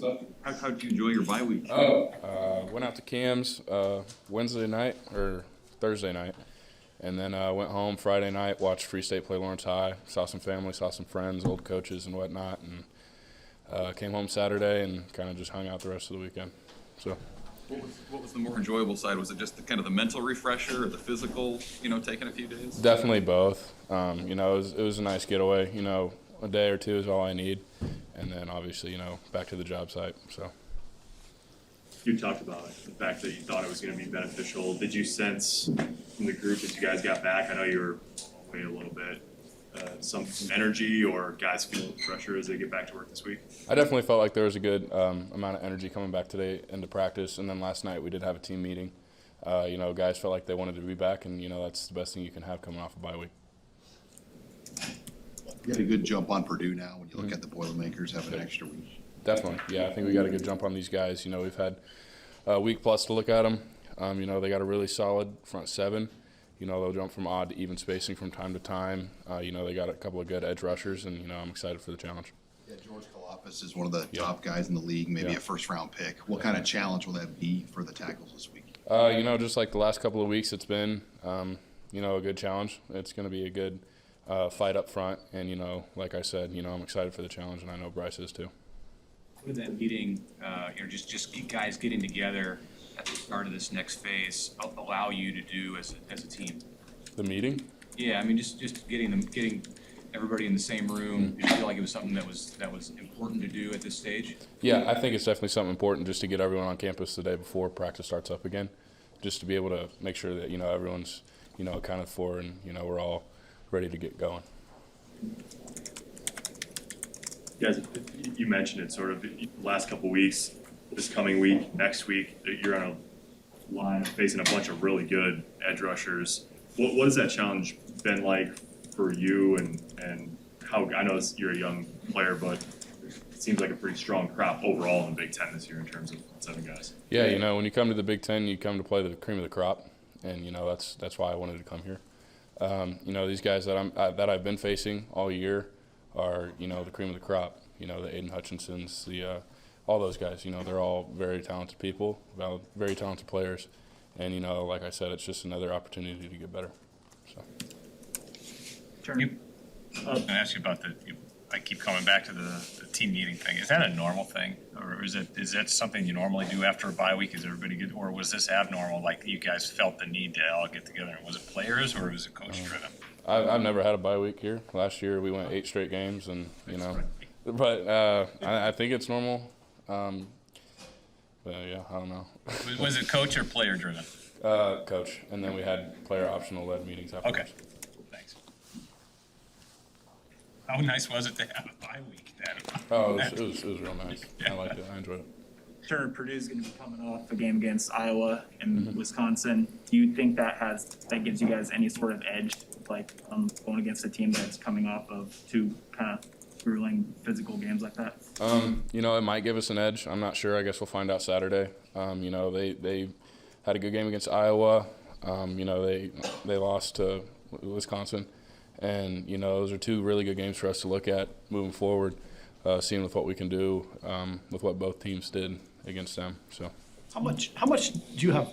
up? How did you enjoy your bye week? Went out to Cam's Wednesday night or Thursday night, and then went home Friday night, watched Free State play Lawrence High, saw some family, saw some friends, old coaches and whatnot, and came home Saturday and kind of just hung out the rest of the weekend. So. What was the more enjoyable side? Was it just the mental refresher or the physical, taking a few days? Definitely both. It was a nice getaway. A day or two is all I need. And then obviously, back to the job site. So. You talked about the fact that you thought it was going to be beneficial. Did you sense from the group as you guys got back, I know you were away a little bit, some energy or guys feeling pressure as they get back to work this week? I definitely felt like there was a good amount of energy coming back today into practice. And then last night we did have a team meeting. Guys felt like they wanted to be back, and, that's the best thing you can have coming off a bye week. You had a good jump on Purdue now when you look at the Boilermakers having an extra week. Definitely. Yeah, I think we got a good jump on these guys. We've had a week plus to look at them. They got a really solid front seven. They'll jump from odd to even spacing from time to time. They got a couple of good edge rushers, and, I'm excited for the challenge. Yeah, George Kalafis is one of the top guys in the league, maybe a first-round pick. What kind of challenge will that be for the tackles this week? Just like the last couple of weeks, it's been, a good challenge. It's going to be a good fight up front, and, like I said, I'm excited for the challenge, and I know Bryce is too. With that meeting, just guys getting together at the start of this next phase allow you to do as a team? The meeting? Yeah, just getting everybody in the same room. Did you feel like it was something that was important to do at this stage? Yeah, I think it's definitely something important just to get everyone on campus the day before practice starts up again, just to be able to make sure that everyone's accounted for, and we're all ready to get going. Guys, you mentioned it sort of the last couple of weeks, this coming week, next week, you're on a line facing a bunch of really good edge rushers. What has that challenge been like for you, and how, I know you're a young player, but it seems like a pretty strong crop overall in the Big Ten this year in terms of 7 guys. Yeah, when you come to the Big Ten, you come to play the cream of the crop, and that's why I wanted to come here. These guys that I've been facing all year are the cream of the crop. The Aiden Hutchinsons, all those guys. They're all very talented people, very talented players, and like I said, it's just another opportunity to get better. So. Turner. I was going to ask you about I keep coming back to the team meeting thing. Is that a normal thing, or is that something you normally do after a bye week? Is everybody good, or was this abnormal? Like you guys felt the need to all get together? Was it players, or was it coach driven? I've never had a bye week here. Last year we went 8 straight games, and but I think it's normal. But yeah, I don't know. Was it coach or player driven? Coach, and then we had player optional led meetings afterwards. Okay, thanks. How nice was it to have a bye week then? Oh, it was real nice. Yeah. I liked it. I enjoyed it. Turner, Purdue's going to be coming off a game against Iowa and Wisconsin. Do you think that gives you guys any sort of edge, like going against a team that's coming off of 2 kind of grueling physical games like that? It might give us an edge. I'm not sure. I guess we'll find out Saturday. They had a good game against Iowa. They lost to Wisconsin. And, those are 2 really good games for us to look at moving forward, seeing with what we can do with what both teams did against them. So, How much do you have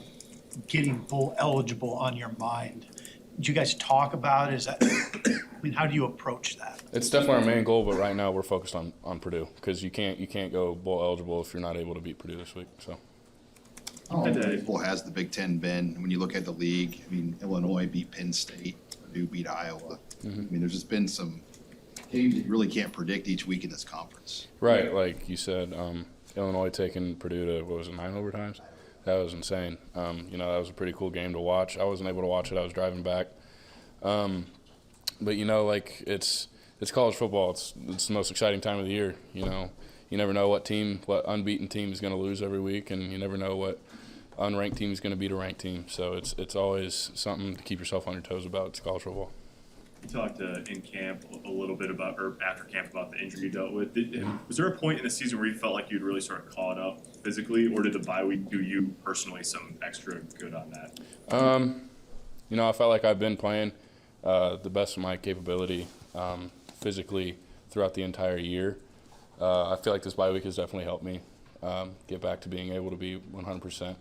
getting bowl eligible on your mind? Do you guys talk about it? How do you approach that? It's definitely our main goal, but right now we're focused on Purdue, because you can't go bowl eligible if you're not able to beat Purdue this week. So. How eligible has the Big Ten been when you look at the league? Illinois beat Penn State, Purdue beat Iowa. There's just been some games that you really can't predict each week in this conference. Right, like you said, Illinois taking Purdue to, 9 overtimes? That was insane. That was a pretty cool game to watch. I wasn't able to watch it. I was driving back. But, it's college football. It's the most exciting time of the year. You never know what unbeaten team is going to lose every week, and you never know what unranked team is going to beat a ranked team. So it's always something to keep yourself on your toes about. It's college football. You talked in camp a little bit about, or after camp, about the injury you dealt with. Was there a point in the season where you felt like you'd really sort of caught up physically, or did the bye week do you personally some extra good on that? I felt like I've been playing the best of my capability physically throughout the entire year. I feel like this bye week has definitely helped me. get back to being able to be 100%.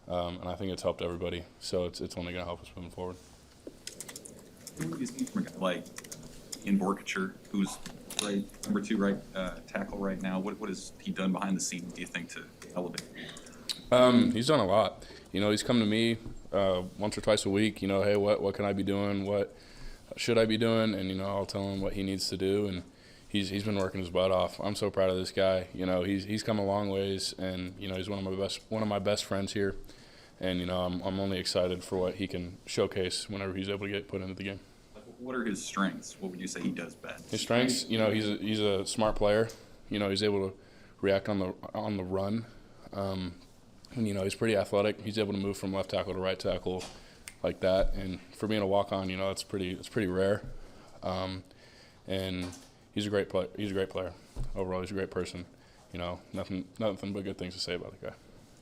And I think it's helped everybody. So it's only going to help us moving forward. What do you see from a guy like Ian Borkacher, who's number 2 tackle right now? What has he done behind the scenes, do you think, to elevate? He's done a lot. He's come to me once or twice a week. Hey, what can I be doing? What should I be doing? And I'll tell him what he needs to do. And he's been working his butt off. I'm so proud of this guy. He's come a long ways, and he's one of my best friends here. And I'm only excited for what he can showcase whenever he's able to get put into the game. What are his strengths? What would you say he does best? His strengths, he's a smart player. He's able to react on the run. And, he's pretty athletic. He's able to move from left tackle to right tackle like that. And for being a walk-on, it's pretty rare. And he's a great player. Overall, he's a great person. Nothing but good things to say about the guy.